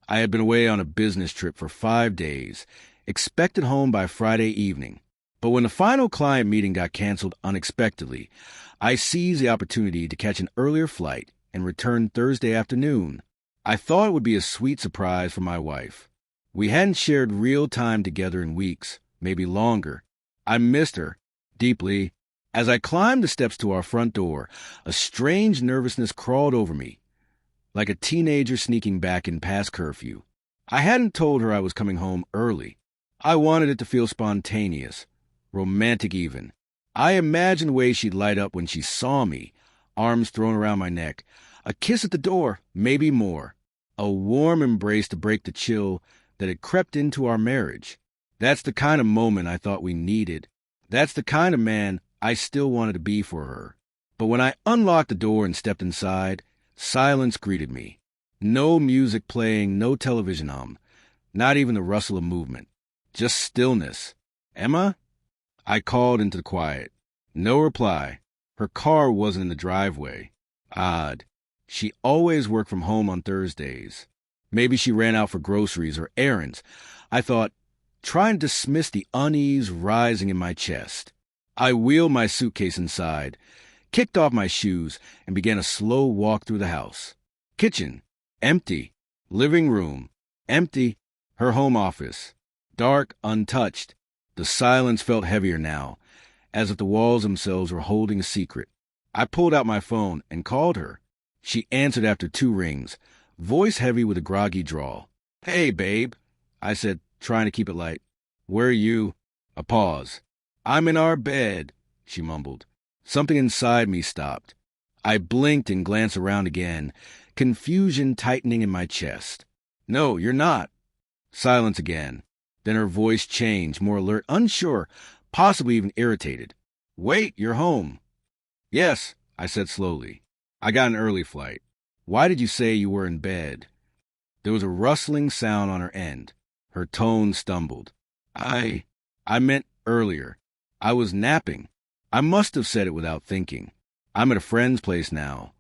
I had been away on a business trip for 5 days, expected home by Friday evening. But when the final client meeting got canceled unexpectedly, I seized the opportunity to catch an earlier flight and return Thursday afternoon. I thought it would be a sweet surprise for my wife. We hadn't shared real time together in weeks, maybe longer. I missed her deeply. As I climbed the steps to our front door, a strange nervousness crawled over me, like a teenager sneaking back in past curfew. I hadn't told her I was coming home early. I wanted it to feel spontaneous, romantic even. I imagined the way she'd light up when she saw me, arms thrown around my neck, a kiss at the door, maybe more, a warm embrace to break the chill that had crept into our marriage. That's the kind of moment I thought we needed. That's the kind of man I still wanted to be for her. But when I unlocked the door and stepped inside, silence greeted me. No music playing, no television hum, not even the rustle of movement. Just stillness. "Emma?" I called into the quiet. No reply. Her car wasn't in the driveway. Odd. She always worked from home on Thursdays. Maybe she ran out for groceries or errands. I thought, trying to dismiss the unease rising in my chest. I wheeled my suitcase inside, kicked off my shoes, and began a slow walk through the house. Kitchen, empty. Living room, empty. Her home office, dark, untouched. The silence felt heavier now, as if the walls themselves were holding a secret. I pulled out my phone and called her. She answered after 2 rings, voice heavy with a groggy drawl. "Hey, babe," I said, trying to keep it light. "Where are you?" A pause. "I'm in our bed," she mumbled. Something inside me stopped. I blinked and glanced around again, confusion tightening in my chest. "No, you're not." Silence again. Then her voice changed, more alert, unsure, possibly even irritated. "Wait, you're home." "Yes," I said slowly. "I got an early flight." "Why did you say you were in bed?" There was a rustling sound on her end. Her tone stumbled. I meant earlier. I was napping. I must have said it without thinking. I'm at a friend's place now."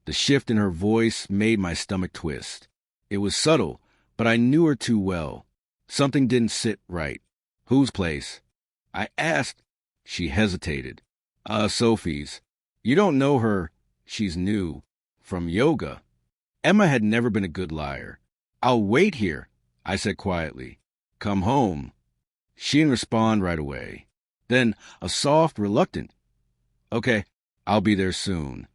The shift in her voice made my stomach twist. It was subtle, but I knew her too well. Something didn't sit right. "Whose place?" I asked. She hesitated. Sophie's. You don't know her. She's new. From yoga." Emma had never been a good liar. "I'll wait here," I said quietly. "Come home." She didn't respond right away. Then a soft, reluctant, "Okay, I'll be there soon."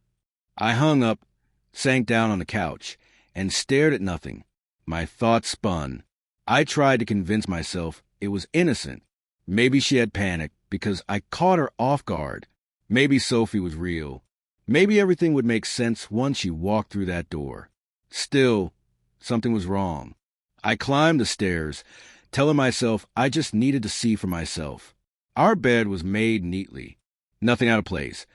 I hung up, sank down on the couch, and stared at nothing. My thoughts spun. I tried to convince myself it was innocent. Maybe she had panicked because I caught her off guard. Maybe Sophie was real. Maybe everything would make sense once she walked through that door. Still, something was wrong. I climbed the stairs, telling myself I just needed to see for myself. Our bed was made neatly, nothing out of place,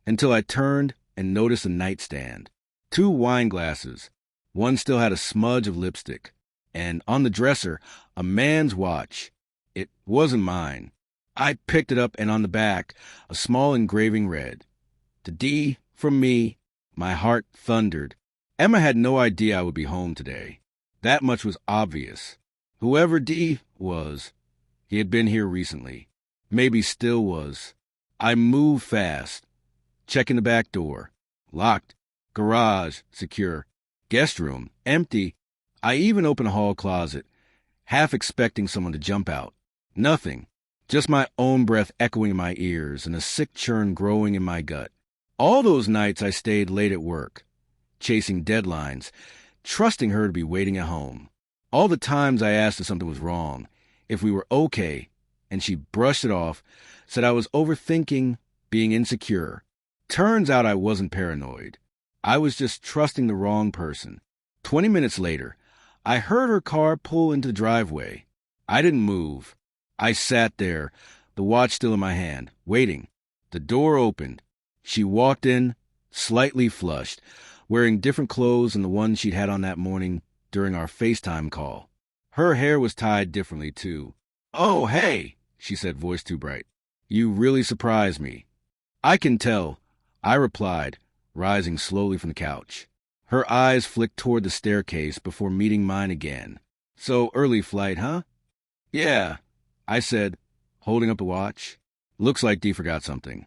until I turned and noticed a nightstand. 2 wine glasses. One still had a smudge of lipstick. And on the dresser, a man's watch. It wasn't mine. I picked it up, and on the back, a small engraving read, "To D, from me." My heart thundered. Emma had no idea I would be home today. That much was obvious. Whoever D was, he had been here recently. Maybe still was. I moved fast, checking the back door. Locked. Garage, secure. Guest room, empty. I even opened a hall closet, half expecting someone to jump out. Nothing. Just my own breath echoing in my ears and a sick churn growing in my gut. All those nights I stayed late at work, chasing deadlines, trusting her to be waiting at home. All the times I asked if something was wrong, if we were okay, and she brushed it off, said I was overthinking, being insecure. Turns out I wasn't paranoid. I was just trusting the wrong person. 20 minutes later, I heard her car pull into the driveway. I didn't move. I sat there, the watch still in my hand, waiting. The door opened. She walked in, slightly flushed, wearing different clothes than the ones she'd had on that morning during our FaceTime call. Her hair was tied differently, too. "Oh, hey," she said, voice too bright. "You really surprised me." "I can tell," I replied, rising slowly from the couch. Her eyes flicked toward the staircase before meeting mine again. "So early flight, huh?" "Yeah," I said, holding up the watch. "Looks like Dee forgot something."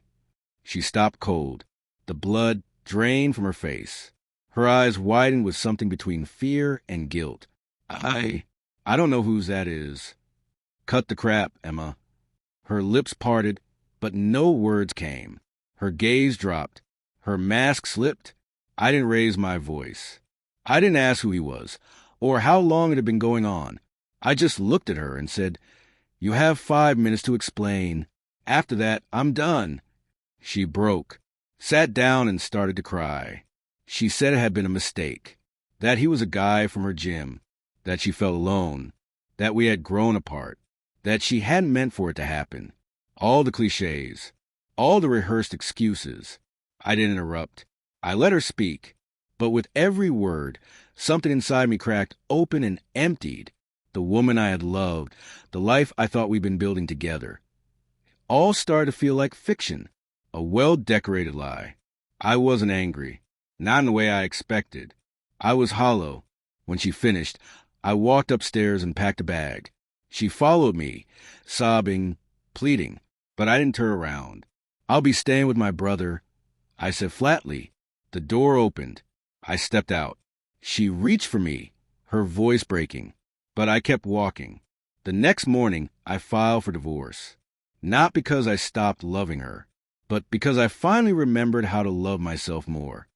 She stopped cold. The blood drained from her face. Her eyes widened with something between fear and guilt. I don't know whose that is." "Cut the crap, Emma." Her lips parted, but no words came. Her gaze dropped. Her mask slipped. I didn't raise my voice. I didn't ask who he was, or how long it had been going on. I just looked at her and said, "You have 5 minutes to explain. After that, I'm done." She broke, sat down, and started to cry. She said it had been a mistake, that he was a guy from her gym, that she felt alone, that we had grown apart, that she hadn't meant for it to happen. All the cliches, all the rehearsed excuses. I didn't interrupt. I let her speak, but with every word, something inside me cracked open and emptied. The woman I had loved, the life I thought we'd been building together. All started to feel like fiction, a well-decorated lie. I wasn't angry, not in the way I expected. I was hollow. When she finished, I walked upstairs and packed a bag. She followed me, sobbing, pleading, but I didn't turn around. "I'll be staying with my brother," I said flatly. The door opened. I stepped out. She reached for me, her voice breaking, but I kept walking. The next morning, I filed for divorce. Not because I stopped loving her, but because I finally remembered how to love myself more.